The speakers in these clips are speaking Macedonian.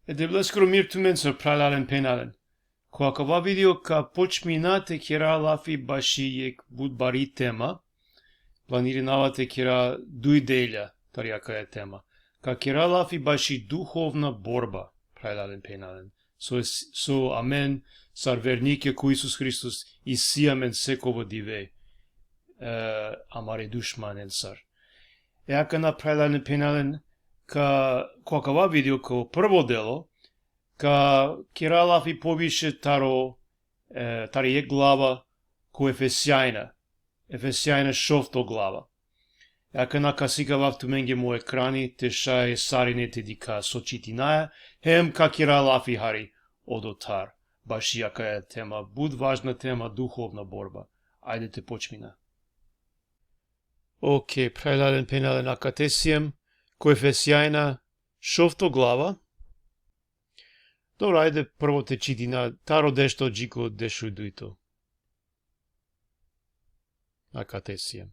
Edebleskro mirtumenso pralalen penalen. Koakava video ka počminate kira lafi bashi yek budbari tema. Планиравате кира дујделја, тарјака е тема. Ка кира лафи баши духовна борба, прајдален пенален. Со амен, сар вернике ко Исус Христос и сиамен секово диве, амаре душманен сар. Еака на прајдален пенален, ка коакава видео ко прво дело, ка кира лафи повише тари е глава ко Ефесјајна, Ефесјајна шовто глава. Јака на касика вавту менге му екрани, те шај саринете дика сочитинаја, хем какира лафи хари одотар. Баш јака е тема, буд важна тема, духовна борба. Ајде те почмина. Океј, прајдален пенален акатесијем, ко Ефесјајна шовто глава. Добро, ајде прво те читина, таро дешто джико дешу дуито. Акатесија.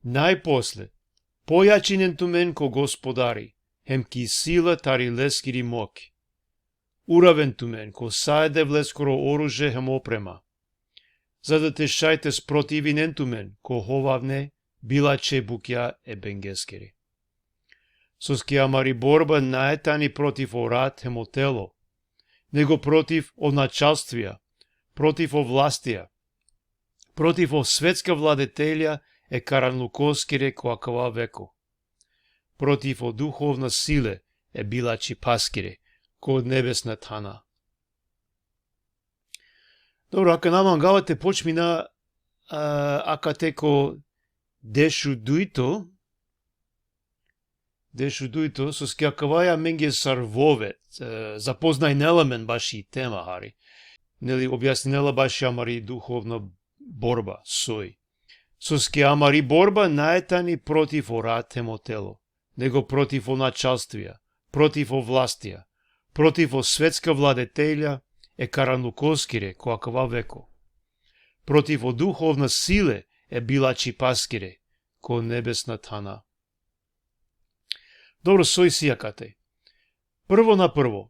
Најпосле, појачинен тумен ко господари, хем ки сила тари лескири моки. Уравен тумен ко саеде влескоро оруже хем опрема. За да те шајте спротивинен тумен ко ховавне, билаче букја е бенгескери. Соски амари борба наетани против орат хем о тело, него против о началствија, против о властија, против о светска владетелја е каранлукоскире коакава веко. Против о духовна силе е билачи паскире, ко од небесна тана. Добро, ака наман гавате почмина ака теко дешу дуито, со скјакаваја менге сарвове, запознај неламен баши тема, хари. Нели објаснила баши амари духовна борба, сој. Со скеамари борба наетани против орат хем о тело, него против о началствија, против о властија, против о светска владетелја е каранлукоскире коакава веко. Против о духовна силе е билачи паскире, ко небесна тана. Добро, сој сијакате. Прво на прво,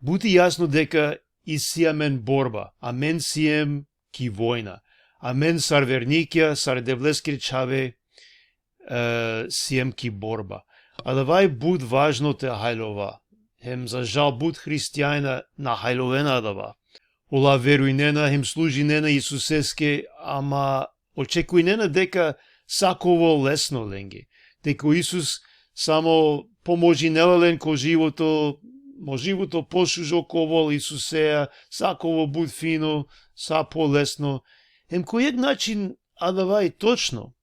бути јасно дека и сиамен борба, а мен сием ки војна. А мен сар верникја, сар девлескир чаве сием ки борба. А давај буд важно те хајлова. Хем за жал буд христијајна на хајловена дава. Ола верујнена, хем служинена Исусеске, ама очекујнена дека саково лесно ленге. Дека Исус само поможи нелален ко живото, мо живото пошужоковол Исусеја, саково буд фино, са полесно. Хем којек начин, а давај точно.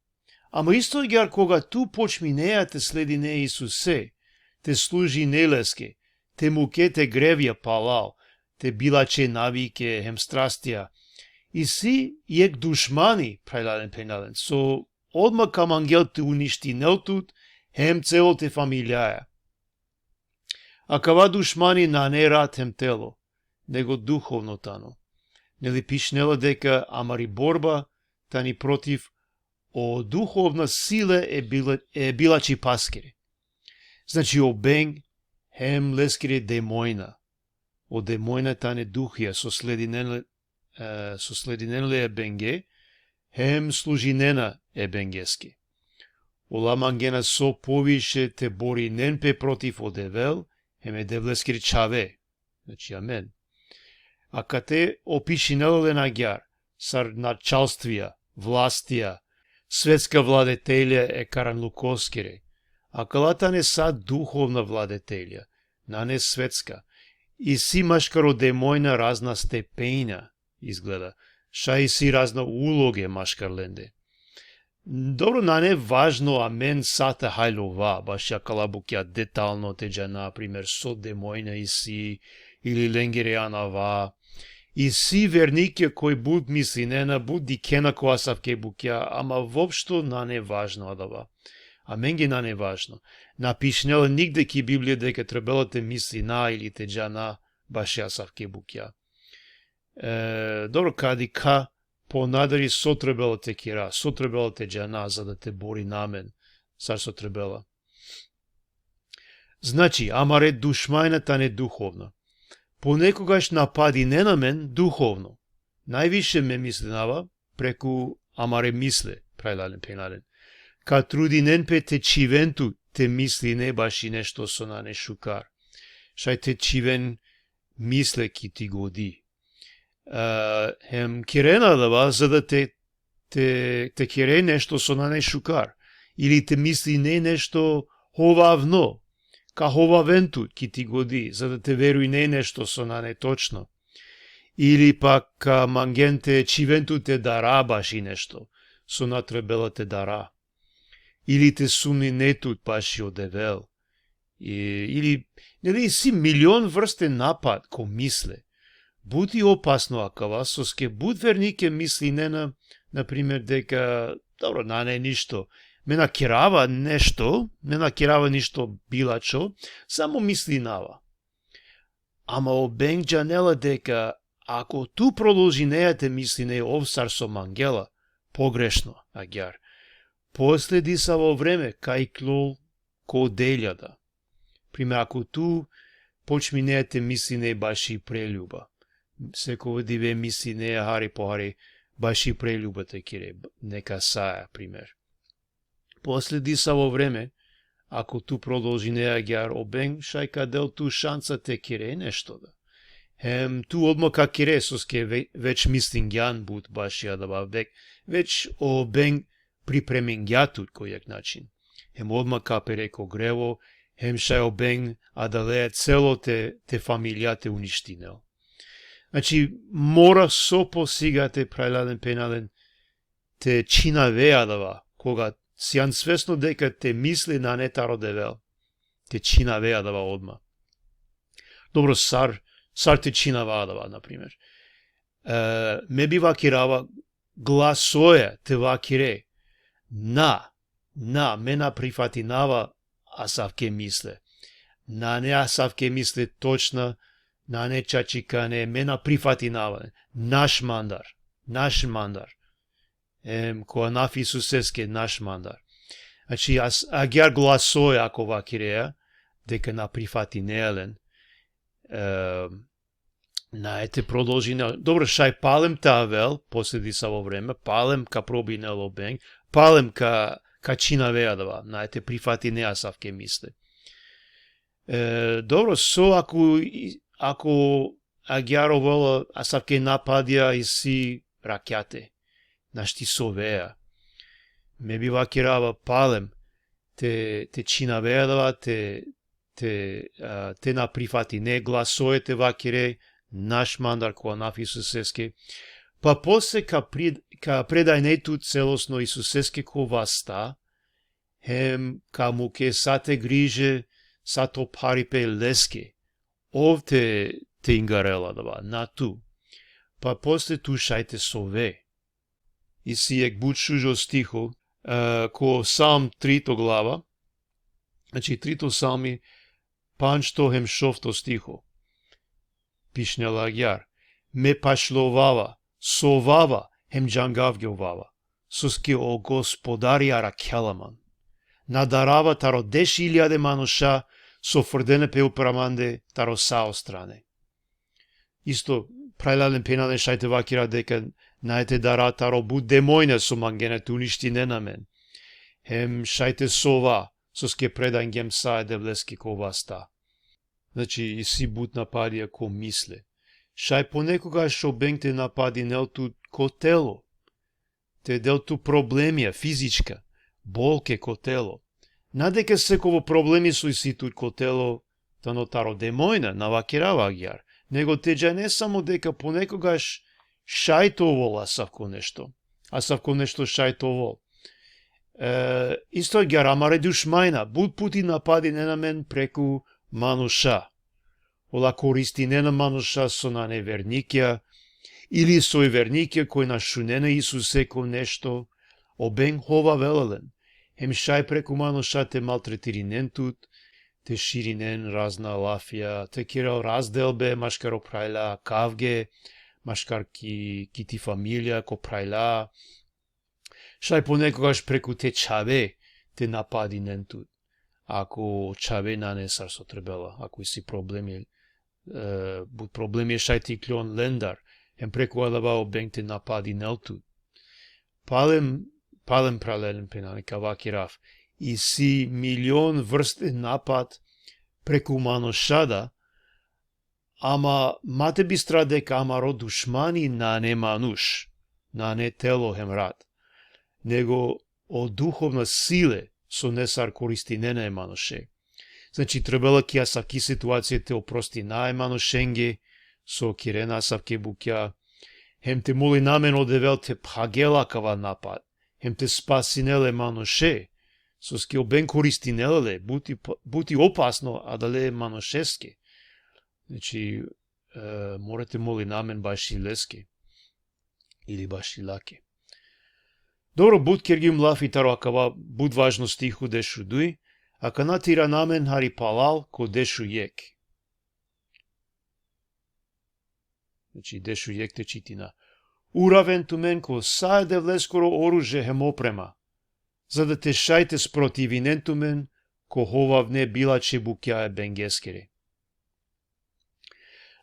Ама исто гјар кога ту почминеја те следи не Исусе, те служи нелеске, те муке те гревја палал, те билаче навике, хем страстија. И си јек душмани, прајдален пенален, со одма кам ангел те уништи нелтут, хем цело те фамилјаја. А кава душмани на не рад хем тело, него духовно тано. Нели пишнела дека амари борба тани против о духовна силе е билачи паскире. Значи о бенг хем лескире демојна. О демојна тане духија со слединенле е бенге, хем служинена е бенгески. Ола мангена со повише те бори ненпе против о девел, хем е девлескир чаве. Значи амен. А кате опишинеле на гјар, сар началствија, властија, светска владетелја е каранлукоскире, а калата не са духовна владетелја, на не светска, и си машкаро демојна разна степења, изгледа, ша и си разна улоге машкарленде. Добро, на не важно, а мен сата хајлова, баш ја калабукја детално теđа, например, со демојна и си, или ленгерејанава, и си вернике кој буд мислинена, буд дикена која савке букја, ама вопшто на не важно адава. А менге на не важно. Напишнела нигде ки Библија дека требелате мислина или теđана, баш ја савке букја. Добро, кади ка понадари со требелате кира, со требелате џана, за да те бори намен, сар со требела. Значи, амаре душмајната не духовно. Понекогаш напади не на мен духовно. Највише ме мисленава преку амаре мисле, прајлален пенален. Ка трудинен пе те чивенту те мисли не баш и нешто со на не шукар. Шај те чивен мисле ки ти годи. Хем кирена дава за да те кире нешто со на не шукар. Или те мисли не нешто ховавно. Ка ховавенту ки ти годи, за да те веруј не нешто со на не точно. Или пак ка мангенте чивенту те дара баш и нешто, со натребела те дара. Или те сумни нетут баш и одевел. Или, нели си милион врстен напад ко мисле. Бути опасно акава, соске буд вернике мисли не например, дека, добро, на не ништо, ме накирава ништо билачо, само мисли нава. Ама обең джанела дека, ако ту продолжи нејате мисли не овсар со мангела, погрешно, агјар, последи са во време, кај клол ко делјада. Пример, ако ту почми нејате мисли не баш и прелюба, секој диве мисли не хари похари, баш и прелюбата кире, нека саја, пример. Последи са во време, ако ту продолжи неагјар обең, шајка дел ту шанца те кире нешто да. Ту одма ка кире, соске веќе мислингјан буд баш ја да бавдек, веќе обең припремингјатут којак начин. Одма ка переко грево, шај обең адалеја цело те фамилија те уништинел. Значи, мора со посигате прајладен пенален те чинавеа дава, кога сјан свесно дека те мисли на нетаро девел. Те чинавеа дава одма. Добро, сар те чинава дава, например. Ме би вакирава гласоја те вакире. Мена прифатинава асавке мисле. На не асавке мисле точна, на не чачикане, мена прифатинава. Наш мандар. Која наф Исусеске наш мандар. Значи, агјар гласоја ако вакиреа, дека на прифатинелен, наете продолжи, добро, шај палем тавел, последи са во време, палем ка пробинело бенг, палем ка чинавеа дава, наете прифатинеа савке мисле. Добро, со ако агјаро вола, а савке нападија и си ракјате, нашти совеа. Ме би вакирава палем, те чинавеа дава, те на прифатине гласоете вакире, наш мандар која наф Исусеске, па после ка предајнету целосно Исусеске ко васта, ка му ке сате гриже, сато парипе леске, овте те ингарела дава, на ту, па после ту шајте сове. И си ек буд шужо стихо, ко Псалм 3 глава, значи 3 Псалми, панчто шофто стихо, пишнела агјар, ме пашловава, совава, джангавгјовава, соске о господари аракеламан, надарава таро 10.000 мануша, со фрдене пе упраманде таро сао стране. Исто, прајлален пенален шајте вакира дека наете дара таро буд демојне со мангенете уништи не на мен. Шајте сова, соске предајн гем саe девлески ко васта. Значи, и си буд нападија ко мисле. Шај понекогаш обенгте напади нелту ко тело. Те делту проблемија, физичка, болке ко тело. Надека секово проблеми со иситут ко тело, тано таро демојна, навакирава агјар. Него теđа не само дека понекогаш шајтовол асавко нешто шајтовол. Исто агјар, амаре душмајна, буд пути напади не на мен преку мануша. Ола користи не на мануша со на неверникја, или со верникја кој нашунена Исусе ко нешто, обең хова велелен. Шај преку мануша те малтретиринентут, те ширинен разна лафија, те кирал разделбе, машкаро прајла кавге, машкар ки ти фамилија ко прајла. Шај понекогаш преку те чаве те напади нентут. ако чаве нанесар со требела, ако си проблеми, проблеми шајти клон лендар, преку алабао бенгте напади нелту. Палем пралелен пенани каваки раф, и си милион врсте напад преку маношада, ама мате бистра дека амаро душмани на не мануш, на не тело рад, него од духовна силе со несар користи не на еманоше. Значи, требала ки асаки ситуација те опрости на еманошенге, со кирена асавке букја, хем те моли намен одевел те пхагела кава напад, хем те спасинеле маноше, со ски обен користинеле, бути опасно, а дале маношеске. Значи, морате моли намен баши леске, или баши лаке. Добро, буд кер ги млафи таро акава буд важно стиху дешу дуј, ака натира намен хари палал ко дешу јек. Значи, дешу јек те читина. Уравен ту мен ко сајде влескоро оружje хем опрема, за да те шајте спротивинен ту мен ко ховав не била че букја е бенгескере.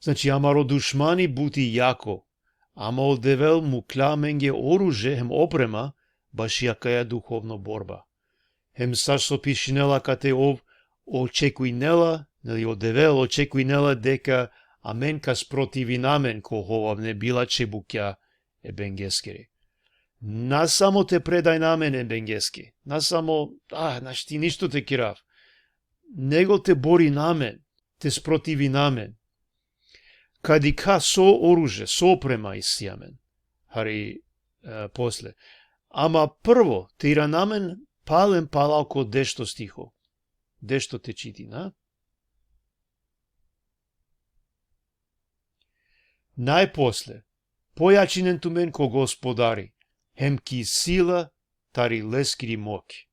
Значи, амаро душмани бути јако, ама одевел му кламенге оружje хем опрема, баш јака е духовна борба. Хем саш со пишинела кате очекујнела, нели одевел очекујнела дека амен ка спротиви намен ко ховав не била че букја е бенгескере. Насамо те предај намен е бенгеске. Насамо, значи ти ништо те кирав. Него те бори намен, те спротиви намен. Кади ка со оружje, со опрема исјамен. Хари после. Ама прво, те ира намен палем палал ко дешто стихо. Дешто те чити, на? Најпосле, појачинен ту мен ко господари, хем ки сила, тари лескри моки.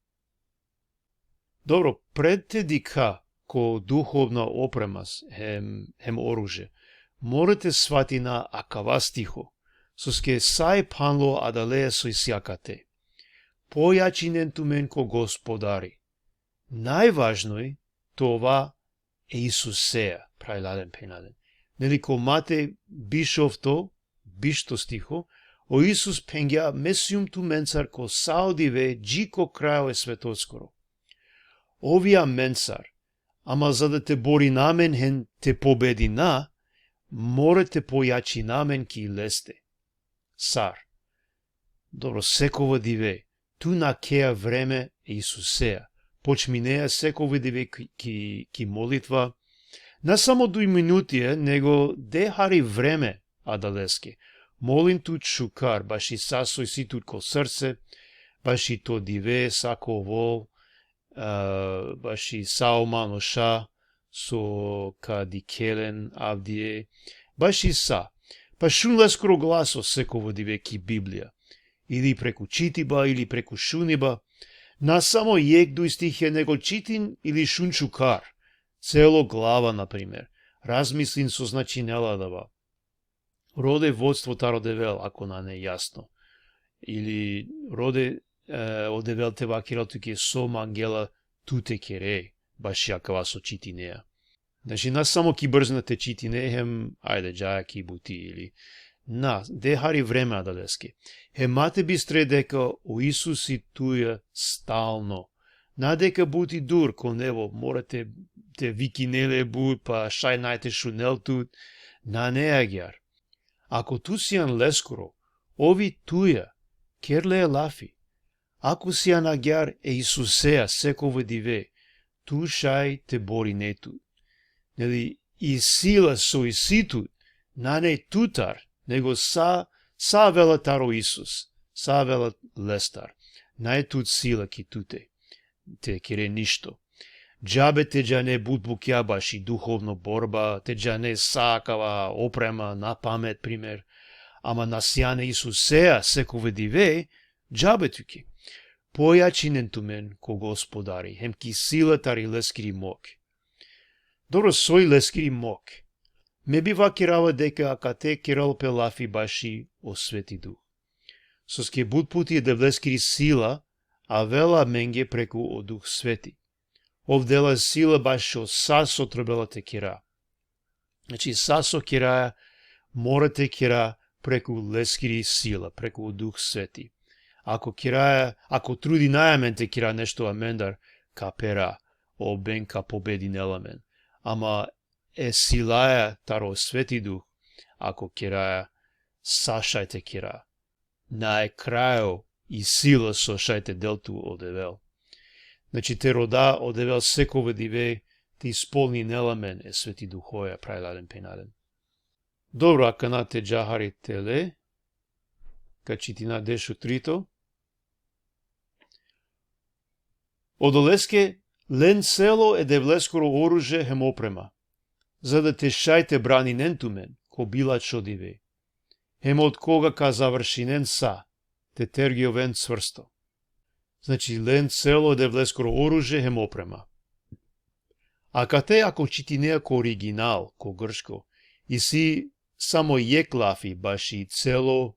Добро, пред те дика ко духовна опремас, хем оружje, морате свати на акава стихо, со ске сај панло адалеја со исјакате. Појачинен ту мен ко господари. Најважно е това е Исусеја, прајладен пенаден. Нели ко мате бишовто, бишто стихо, о Исус пенгја месиум ту менцар ко саодиве джико крајо е светоскоро. Овија менцар, ама за да те бори намен хен те победи на, морате појачи намен ки лесте. Сар. Добро, секова диве, ту на кеја време е Исусеја. Почминеја секова диве ки молитва, на само 2 минути е, него де хари време, адалеске. Молим тут шукар, баш и сасој си тут ко срце, баш и то диве, сако вол, баш и сао маноша, со кади келен авдие, баш и са. Па шун лескоро гласо секово диве ки Библија. Или преку читиба, или преку шуниба, на само јек дуј стихе него читин или шун шукар. Цело глава, например, размислин со значинела дава. Роде водство таро девел, ако на не јасно. Или роде одевел те вакирал туке сом ангела туте кере, баш јакава со читинеја. Значи, нас само ки брзна те читине, хем, ајде, джаја ки бути, или де хари време адалеске. Мате бистре дека о Исуси туја стално. Надека бути дур кон него, морате те викинеле буд, па шај најте шунел тут, на неагјар. Ако ту сијан лескоро, ови туја, керле е лафи. Ако сијан агјар е Исусеја секово диве, ту шај те бори нету. Нели, и сила со иситут, на не тутар, него са вела таро Исус, са вела лестар, нај тут сила ки туте, те кере ништо. Джабе те джане буд букја баш и духовно борба, те джане сакава опрема на памет, пример, ама на сјане Исусеја секове диве, джабе туки. Појачинен ту мен ко господари, хем ки сила тари лескри мок. Добро, сој лескри мок. Ме би вакирава дека акате керал пелафи баши о свети дух. Со ске буд пути е да влескри сила, а вела менге преку о дух свети. овдела сила баш што са со требелата кира. Значи, са со кираја, морате кира преку лескири сила, преку Дух Свети. Ако труди најамен те кира нешто амендар, капера, обен ка победи неламен. Ама силаја таро Свети Дух, ако кираја, сашајте кира. Нај крајо и сила со шајте делту одевел. Значи, те рода одевел секове диве, ти исполни неламен Свети Духоја, прајладен пенаден. Добро, ака на те джахари теле, качи ти на дешу трито. Одолеске, лен цело девлескоро оружje хем опрема, за да те шајте бранинен тумен, ко била чодиве. Хем од кога ка завршинен са, те тергиовен цврсто. Значи, лен цело девлескоро оружje хем опрема. А кате ако читинеа ко оригинал, ко гршко, и си само јеклафи баш и цело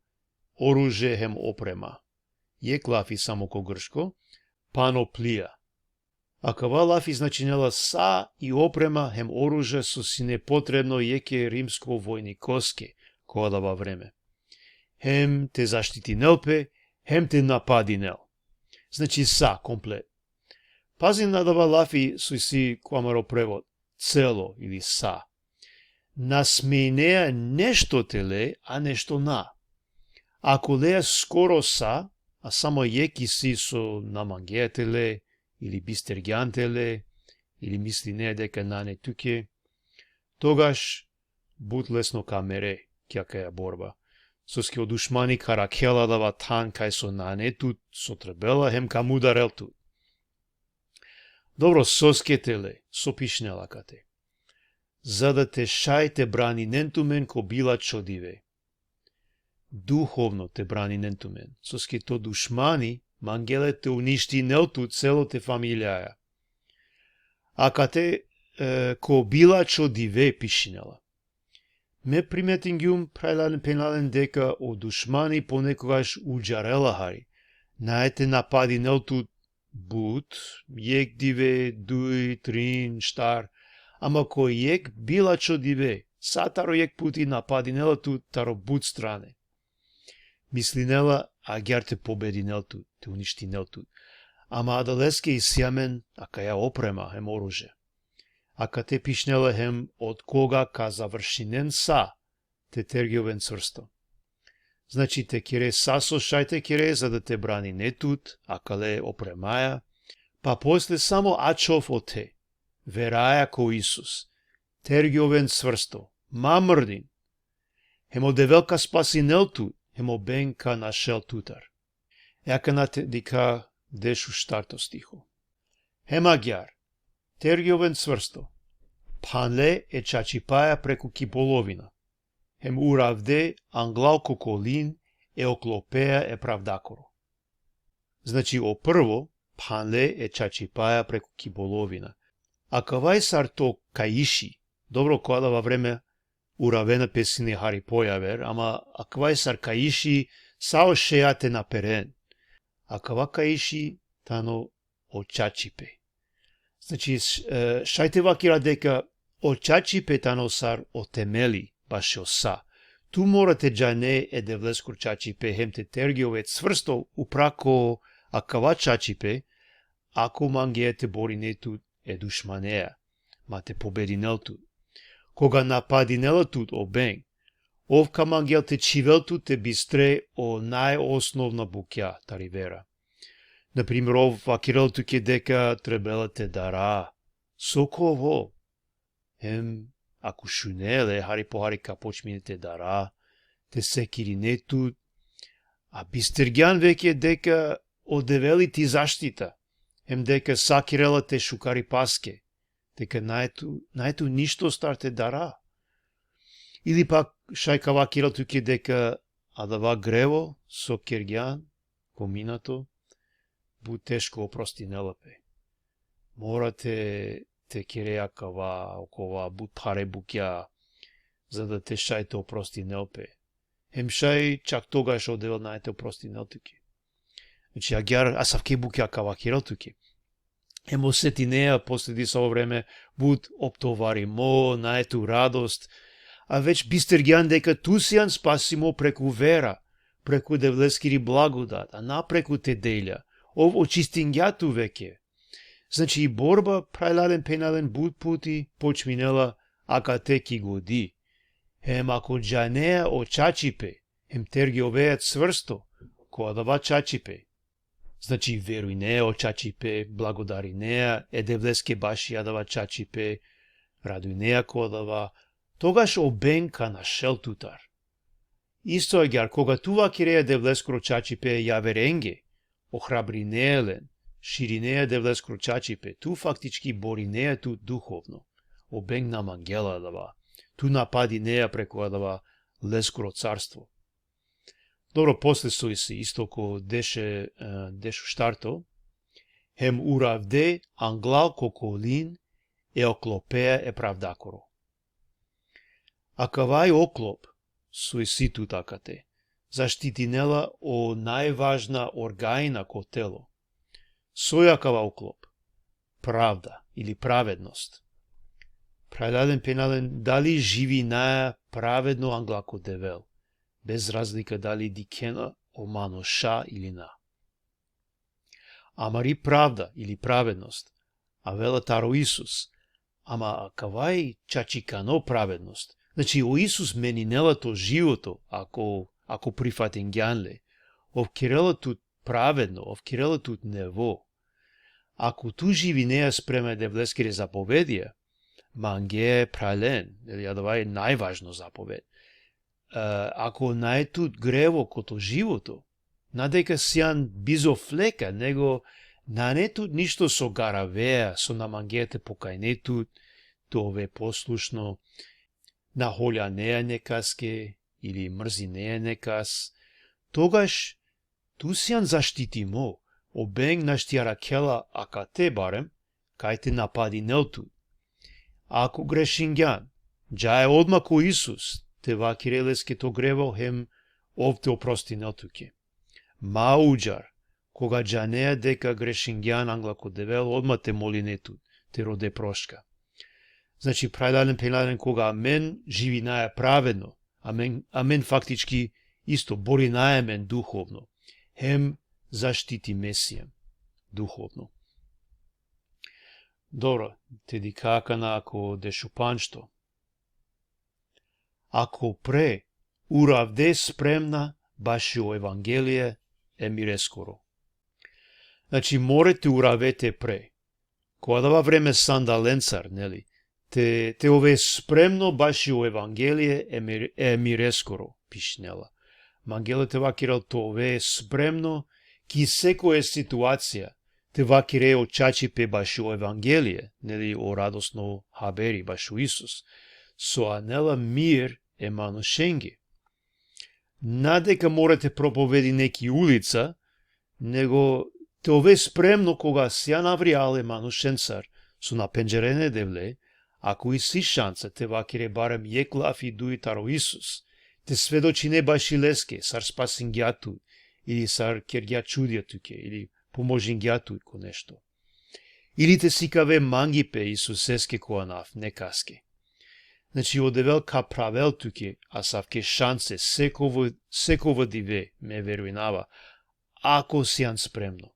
оружje хем опрема. Јеклафи само ко гршко, паноплија. А кава лафи значинела са и опрема хем оружje со си непотребно јеке римско војникоске кодава време. Хем те заштити нелпе, хем те напади нел. Значи са комплет. Пази надава лафи со си квамаро превод, цело или са. Насменеа нешто теле, а нешто на. Ако леа скоро са, а само јеки си со намангеателе, или бистергјантеле, или мисли не дека нане туке, тогаш буд лесно камере, кјакаја борба. Со ски одушмани каракела дава тан кај со нане тут, со требела хем кам ударел тут. Добро, соскетеле, со пишнелакате. За да те шајте брани нентумен ко била чодиве. Духовно те брани нентумен. Со ски то душмани, мангеле те уништи нелту цело те фамилијаја. А кате ко била чодиве пишинела. Ме приметингјум прајладен пенален дека о душмани понекогаш уџарела хари. Наете напади нелту бут, јек диве, дуј, трин, штар, ама кој јек била чодиве, са таро јек пути напади нелту таро бут стране. Мисли нела, а гјар те победи нелту, те уништи нелту. Ама адалеске и сјамен, ака ја опрема хем оружje. Ака те пишнела хем од кога ка завршинен са, те тергиовен цврсто. Значи те кире са со шајте кире, за да те брани не тут, ака ле опремаја, па после само ачов о те, вераја ко Исус, тергиовен цврсто, мамрдин, хемо девелка спасинел тут, хемо бенка нашел тутар. Јака на те дика дешу штарто стихо. Хема гјар, тергиовен цврсто, панле чачипаја преку киполовина, хем уравде англалко колин оклопеја правдакоро. Значи, о прво, панле чачипаја преку киполовина. А кавај сар то каиши, добро кода во време уравена песине хари појавер, ама а кавај сар каиши сао шејате на перен. А кава каиши тано очачипе. Значи, шајте вакира дека очачипе тано сар отемели, баш оса. Ту морате джане девлескор чачипе, хем те тергиове цврсто упрако акава чачипе, ако мангеете боринету душманеа, ма те побединелту. Кога нападинелту обен, овка мангел те чивелту те бистре о најосновна букја таривера. Например, ов вакирелту ке дека требела те дара. Соково. Хем, ако шунеле, хари по хари ка почминете дара, те секиринету, а бистергјан веќе дека одевели ти заштита. Хем дека сакирела те шукари паске, дека најту ништо старте дара. Или пак шајка вакирал туке дека адава грево со кергјан, коминато, бу тешко опрости нелапе. Морате те киреја кава, окова, бу паре букја, за да те шајте опрости нелпе. Хем шај чак тогаш одевел најте опрости нелтуке. Значи, агјар асавке букја кава кирал туке. Хем осети неа последи со време, буд оптовари мо, наету радост, а веќе бистергјан дека тусијан спасимо преку вера, преку девлескири благодат, а напреку те делја, ов очистингјату веќе. Значи и борба прајладен пенален буд пути почминела, ака теки годи. Хем ако джанеа о чачипе, хем терги овеат сврсто, која дава чачипе. Значи веруј неа о чачипе, благодари неа, девлеске баши јадава чачипе, радуј неа која дава, тогаш обенка на шелтутар. Исто агар, кога тува киреја девлескро чачипе јаверенге, охрабри неелен, шири неа девлескро чачипе, ту фактички бори неа ту духовно. Обенк на мангела дава, ту напади неа преку дава лескро царство. Добро, после сој се исто ко деше штарто, хем уравде англал коколин е оклопеа е правдакоро. Акавај оклоп, сој ситу такате, заштитинела о најважна оргаина ко тело. Сој акава оклоп, правда или праведност. Прајдаден пенален дали живи наја праведно англако девел, без разлика дали дикена омано ша или на. Амари правда или праведност, а вела таро Исус, ама кавај чачикано праведност. Значи, о Исус мени нелато живото, ако прифатен гјанле, овкирела тут праведно, овкирела тут нево. Ако ту живи неа спреме девлескире заповедија, манге прален, јадова е најважно заповед. Ако наетут грево кото живото, надека сјан бизофлека, него нанетут ништо со гаравеа, со намангете покајнетут, то ве послушно, нахоља неа некаске, или мрзи неа некас, тогаш ту сјан заштитимо, обенг наштиара кела, ака те барем, кај те напади нелтут. Ако грешингјан, джаe одма ко Исус, те вакирелеске то грево, хем ов те опрости нелтуке. Ма уџар, кога джанеа дека грешингјан англако девел, одма те моли нетут, те роде прошка. Значи, прајдален пенален кога амен живи наја праведно, амен фактички исто бори наја мен духовно, хем заштити Месијам духовно. Добро, теди какана ако дешупаншто. Ако пре уравде спремна баши о Евангелие е мире скоро. Значи, морете уравете пре. Која дава време сандаленцар, нели? Те ове спремно баши о Евангелие е мире скоро, пишнела. Мангелете вакирал то ове спремно ки секоја ситуација, те вакире о чачипе баши о Евангелие, нели о радосно хабери баши о Исус, со анела мир е маношенге. Надека морате проповеди неки улица, него те ове спремно кога сја навриале маношенцар, со напенџерене девле, ако и си шанца те вакире барем јеклав и дуи таро Исус, те сведочи не баши леске, сар спасингјату, или сар кергја чудјатуке, или поможингјату ко нешто. Или те сикаве мангипе Исусеске коанав, некаске. Значи, одевел ка правел туке, а савке шансе секово диве, ме веруинава, ако сјан спремно.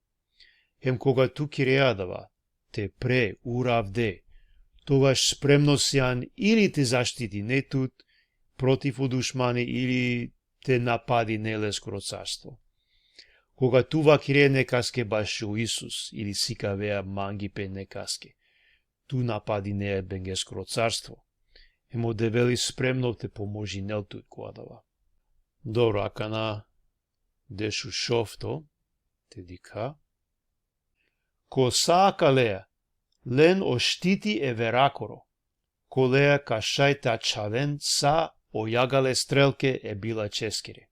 Хем кога туки реадава, те пре уравде, тогаш спремно сјан или те заштити нетут, против одушмани, или те напади нелескоро царство. Кога тува кире некаске баш у Исус, или сикавеа мангипе некаске, ту напади не е бенгескоро царство. Емо девели спремно те поможи нелтут коадава. Добро, акана дешу шофто, те дика. Ко саакалеа, лен оштити е веракоро, колеа кашајта чавен са ојагале стрелке е била ческере.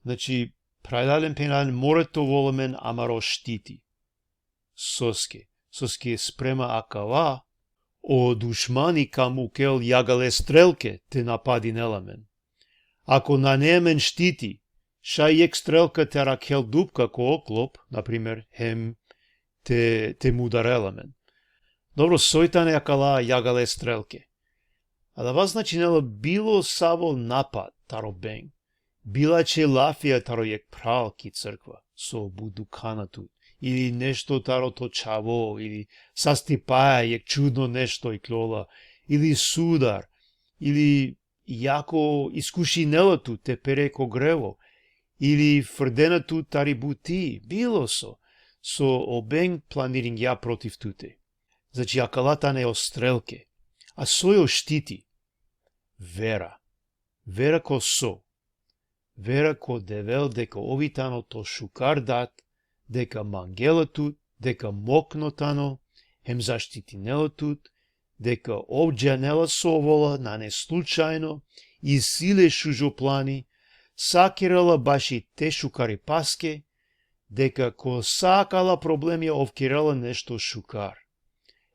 Значи, прајдален пенален морето волемен амаро штити. Соске спрема акава, о душмани камукел јагале стрелке те напади неламен. Ако на немен штити, шајек стрелка те ракел дупка ко оклоп, например, хем те мударела мен. Добро, сојтане акала јагале стрелке. А да вас значи нела било саво напад таро бенг. Била че лафија таро јек прал ки црква со будуканату или нешто таро точаво или састипаја јек чудно нешто и клола или судар или јако искушинелото те переко грево или фрденату тари бути било со обенг планирингја против туте. Значи акалата не острелке, а сој штити вера. Вера ко со. Вера ко девел дека овитано то шукар дат, дека мангелатут, дека мокнотано, хем заштитинелатут, дека обџанела совола на не случајно и силе шужоплани, сакирала баши те шукари паске, дека ко сакала проблеми овкирала нешто шукар.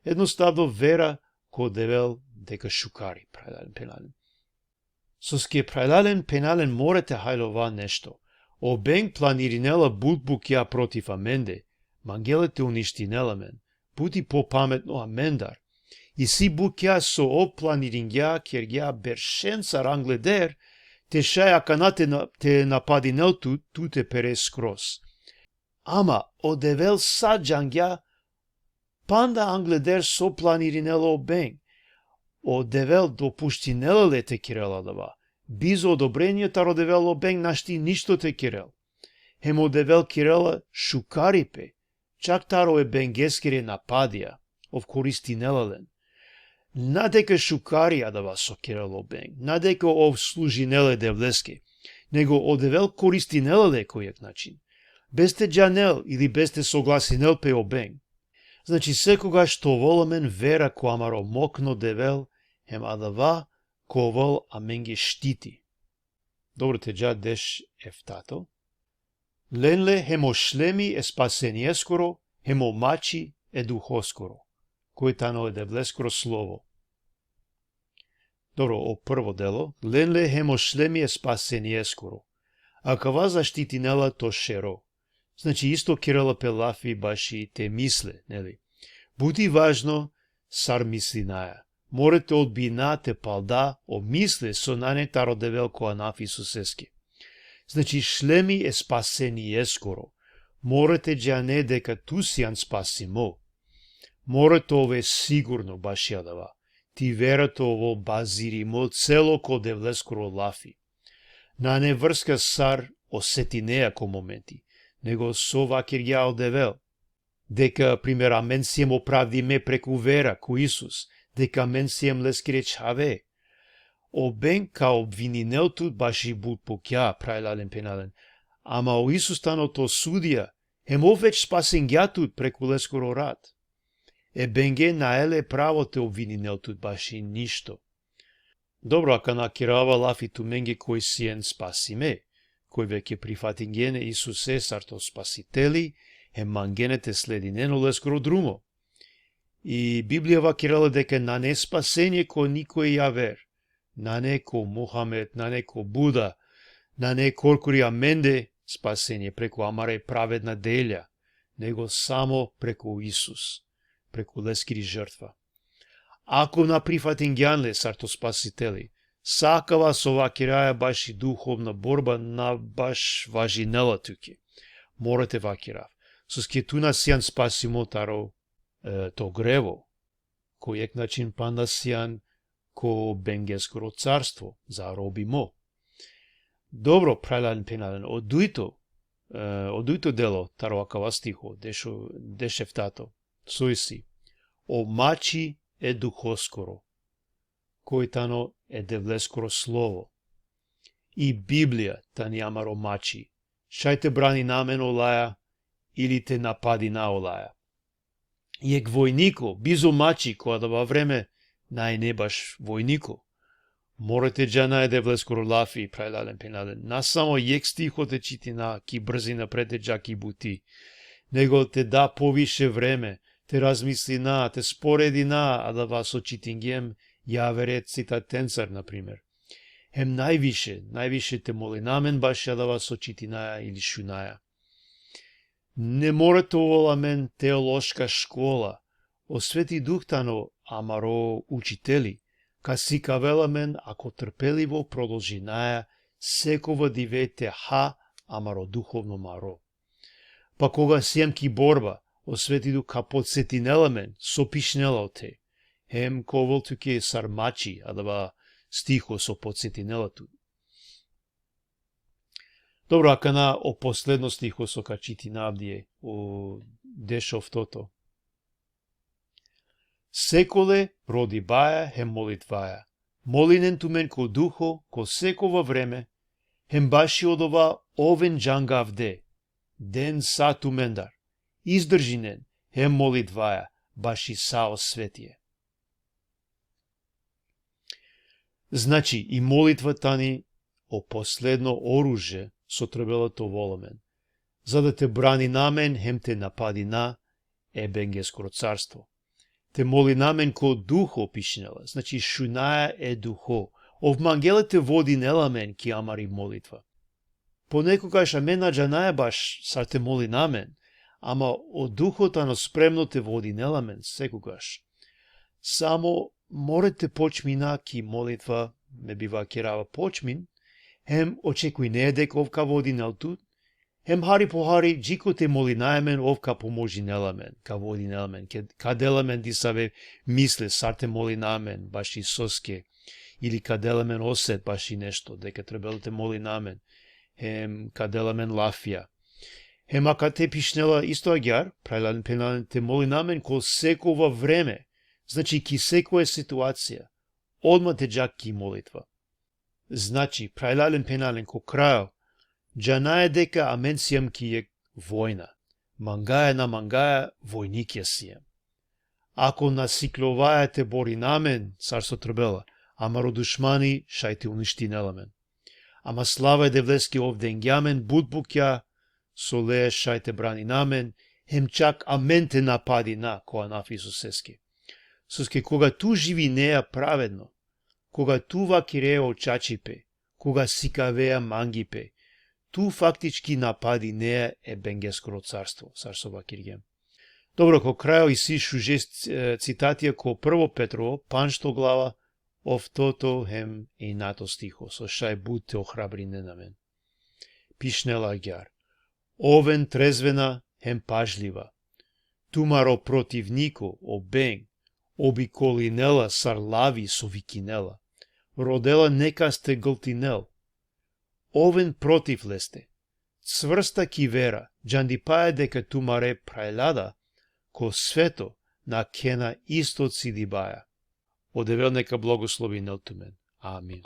Едноставно вера ко девел дека шукари предален пенален. Со ске предален пенален морате хајлова нешто. Обенг планиринела бутбук ја против аменде, мангелете уништинела мен, бути попаметно амендар. И си букја со опланирингја кергја бершенца рангледер, те шаја канате те нападинел туте пере скрос. Ама одевел саджангја панда англедер со планиринела обенг. Одевел допуштинела лете кирела дава. Бизо одобренијата родевел обенг нашти ништо те кирел. Хем одевел кирела шукарипе. Чак таро е бенгескире нападија. Ов користинелален. Надека шукарија дава со кирел обенг. Надека ов служинеле девлеске. Него одевел користинелале којек начин. Бесте джанел или бесте согласинел пе обенг. Значи секогаш што воламен вера ко амаро мокно девел, хем адава ковол аменге штити. Добро те джа деш ефтато. Ленле хемо шлеми е спасениескоро, хемо мачи е духоскоро. Кој тано е девлескоро слово. Добро, о прво дело. Ленле хемо шлеми е спасениескоро. А кава заштитинела то шеро. Значи исто кирела пелафи баши те мисле, нели? Бути важно сар мислинаја. Морете одбина те палда обмисле со нане таро девел коа нафи сусески. Значи шлеми е спасени ескоро. Морете джане дека ту сијан спасимо. Морете ове сигурно баш јадава. Ти верато ово базиримо цело ко девлескоро лафи. На не врска сар осетинеја ко моменти. Него со вакир ја одевел. Дека, пример, амен сием оправдиме преку вера ко Исус, дека амен сием лескире чаве. Обен ка обвининел тут баши бут покја, прајлален пенален. Ама о Исус таното судија, хемо веќе спасен ја тут преку лескоро рад. Бенге наеле право те обвининел тут баши ништо. Добро, ака накирава лафи ту менге кој сиен спасиме, кој веќе прифатингене Исусе сарто спасители, мангенете слединено лескоро друмо. И Библија вакирала дека на не спасење ко никој јавер, на не ко Мохамед, на не ко Буда, на не коркури аменде спасење преку амаре праведна делја, него само преку Исус, преку лескири жртва. Ако на прифатингјанле сарто спасители, сакава со вакираја баш и духовна борба на баш важинела туке. Морате вакирав. Со скетуна сијан спасимо таро то грево, којек начин панда сијан ко бенгескоро царство, за робимо. Добро, прајлан пенален, одуито дело, таро акава стихо, дешефтато, сојси, о мачи е духоскоро, кој тано е девлескоро слово. И Библија тани амаро мачи, шајте брани намен олаја, или те напади на олаја. Јек војнико, бизо мачи, која да во време нај баш војнико. Морате джана е девлескоро лафи, прајлален пенален. Нас само јек стихот е читина, ки брзи напред джаки бути. Него те да повише време, те размисли на, те спореди на, а да вас очитингем јавере цитатенцар, например. Хем највише те моли намен баш ја да вас очитинаја или шунаја. Не морате оволамен теолошка школа, о Свети Дух тано, амаро учители, ка си кавеламен, ако трпеливо продолжи наја, секова дивете ха, амаро духовно маро. Па кога сијам ки борба, о Свети Дух ка подсетинеламен, со пишнела те, хем коволту ке сармачи, а да стихо со подсетинелату. Добро, ака на о последно стихо со качити навдие, о дешов тото. Секоле роди баја, хем молитваја, молинен тумен ко духо, ко секова време, хем баши одова овен джангавде, ден са тумендар, издржинен, хем молитваја, баши сао светие. Значи, и молитвата ни о последно оружје со требелото воломен, за да те брани намен, хем те напади на ебенгескоро царство. Те моли намен ко духо пишнела, значи шунаја е духо. Овмангелете води неламен ки амари молитва. Понекогаш амен наджанаја баш сар те моли намен, ама од духот ано спремно те води неламен секогаш. Само морете почмина ки молитва ме бива керава почмин, хем очекуј не дека овка води нелтут, хем хари по хари джико те моли најмен овка поможи неламен, ка води неламен, ка деламен ди саве мисле, сар те моли намен, баш и соске, или ка деламен осет баш и нешто, дека требало те моли намен, хем ка деламен лафија. Хем ака те пишнела исто агјар, прајлален пенален те моли намен ко секова време, значи ки секоја ситуација, одма те джак ки молитва. Значи, прајлален пенален ко крајо, джанаја дека амен сијам ки е војна. Мангаја на мангаја, војник ја сијам. Ако насикловаја те бори намен, царство трбела, ама родушмани шај те уништи неламен. Ама слава е девлески овден гјамен, будбукја, соле шај те брани намен, хем чак амен те напади на, која наф Исусески. Соске кога ту живи неа праведно, кога ту вакиреа очачипе, кога сикавеа мангипе, ту фактички напади неа е бенгескоро царство, царство вакиргем. Добро, ко крајо и си шуже цитатија ко прво Петрово, паншто глава, овтото хем и нато стихо, со шај будте охрабрини на мен. Пишнела агјар, овен трезвена хем пажлива, тумаро противнико, обен, обиколинела сарлави со викинела, родела нека сте гълтинел, овен против лесте, цврста ки вера, джандипаја дека тумаре прајлада, ко свето на кена истот си дибаја. Одевел нека благослови нелтумен. Амин.